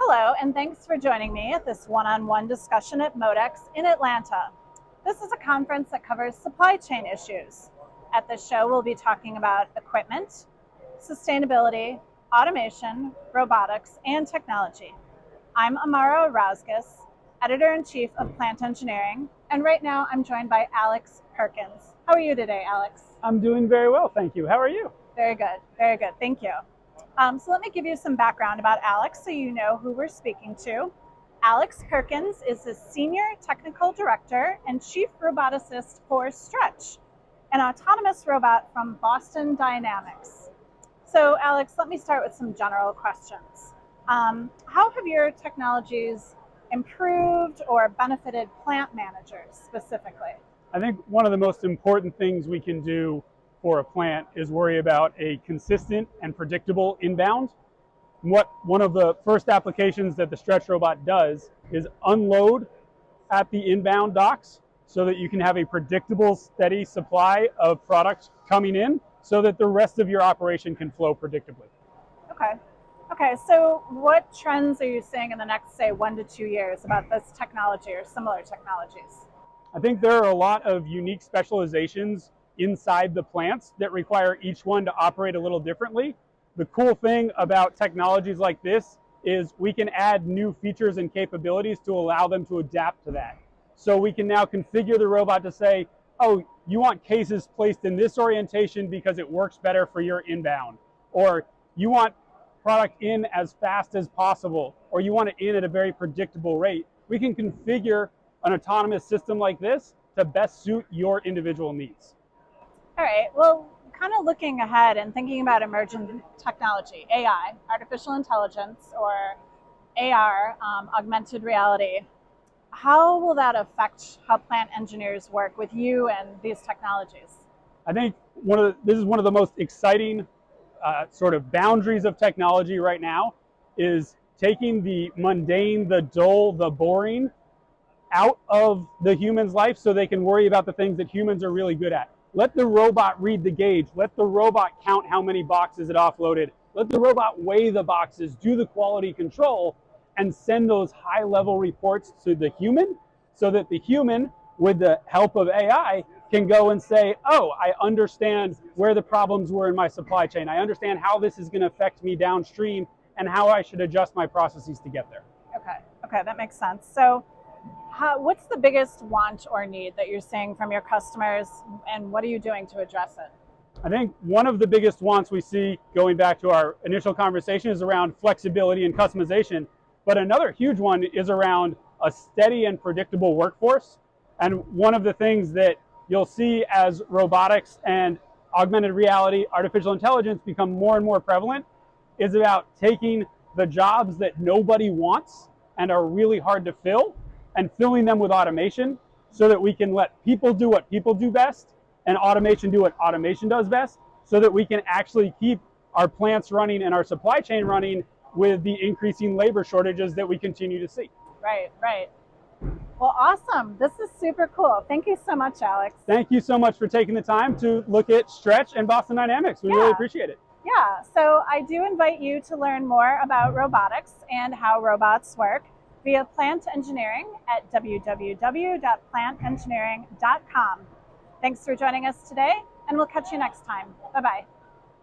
Hello, and thanks for joining me at this one-on-one discussion at Modex in Atlanta. This is a conference that covers supply chain issues. At this show, we'll be talking about equipment, sustainability, automation, robotics, and technology. I'm Amara Razgis, Editor-in-Chief of Plant Engineering, and right now I'm joined by Alex Perkins. How are you today, Alex? I'm doing very well, thank you. How are you? Very good, thank you. So let me give you some background about Alex so you know who we're speaking to. Alex Perkins is the Senior Technical Director and Chief Roboticist for Stretch, an autonomous robot from Boston Dynamics. So Alex, let me start with some general questions. How have your technologies improved or benefited plant managers specifically? I think one of the most important things we can do for a plant is worry about a consistent and predictable inbound. One of the first applications that the Stretch robot does is unload at the inbound docks so that you can have a predictable, steady supply of product coming in so that the rest of your operation can flow predictably. Okay, so what trends are you seeing in the next, say, 1 to 2 years about this technology or similar technologies? I think there are a lot of unique specializations inside the plants that require each one to operate a little differently. The cool thing about technologies like this is we can add new features and capabilities to allow them to adapt to that. So we can now configure the robot to say, oh, you want cases placed in this orientation because it works better for your inbound, or you want product in as fast as possible, or you want it in at a very predictable rate. We can configure an autonomous system like this to best suit your individual needs. All right, well, kind of looking ahead and thinking about emerging technology, AI, artificial intelligence, or AR, augmented reality, how will that affect how plant engineers work with you and these technologies? I think this is one of the most exciting sort of boundaries of technology right now, is taking the mundane, the dull, the boring out of the human's life so they can worry about the things that humans are really good at. Let the robot read the gauge. Let the robot count how many boxes it offloaded. Let the robot weigh the boxes, do the quality control, and send those high-level reports to the human so that the human, with the help of AI, can go and say, oh, I understand where the problems were in my supply chain. I understand how this is going to affect me downstream and how I should adjust my processes to get there. Okay, that makes sense. So what's the biggest want or need that you're seeing from your customers, and what are you doing to address it? I think one of the biggest wants we see, going back to our initial conversation, is around flexibility and customization. But another huge one is around a steady and predictable workforce. And one of the things that you'll see as robotics and augmented reality, artificial intelligence become more and more prevalent is about taking the jobs that nobody wants and are really hard to fill and filling them with automation so that we can let people do what people do best and automation do what automation does best, so that we can actually keep our plants running and our supply chain running with the increasing labor shortages that we continue to see. Right. Well, awesome. This is super cool. Thank you so much, Alex. Thank you so much for taking the time to look at Stretch and Boston Dynamics. We really appreciate it. Yeah, so I do invite you to learn more about robotics and how robots work via Plant Engineering at www.plantengineering.com. Thanks for joining us today, and we'll catch you next time. Bye-bye.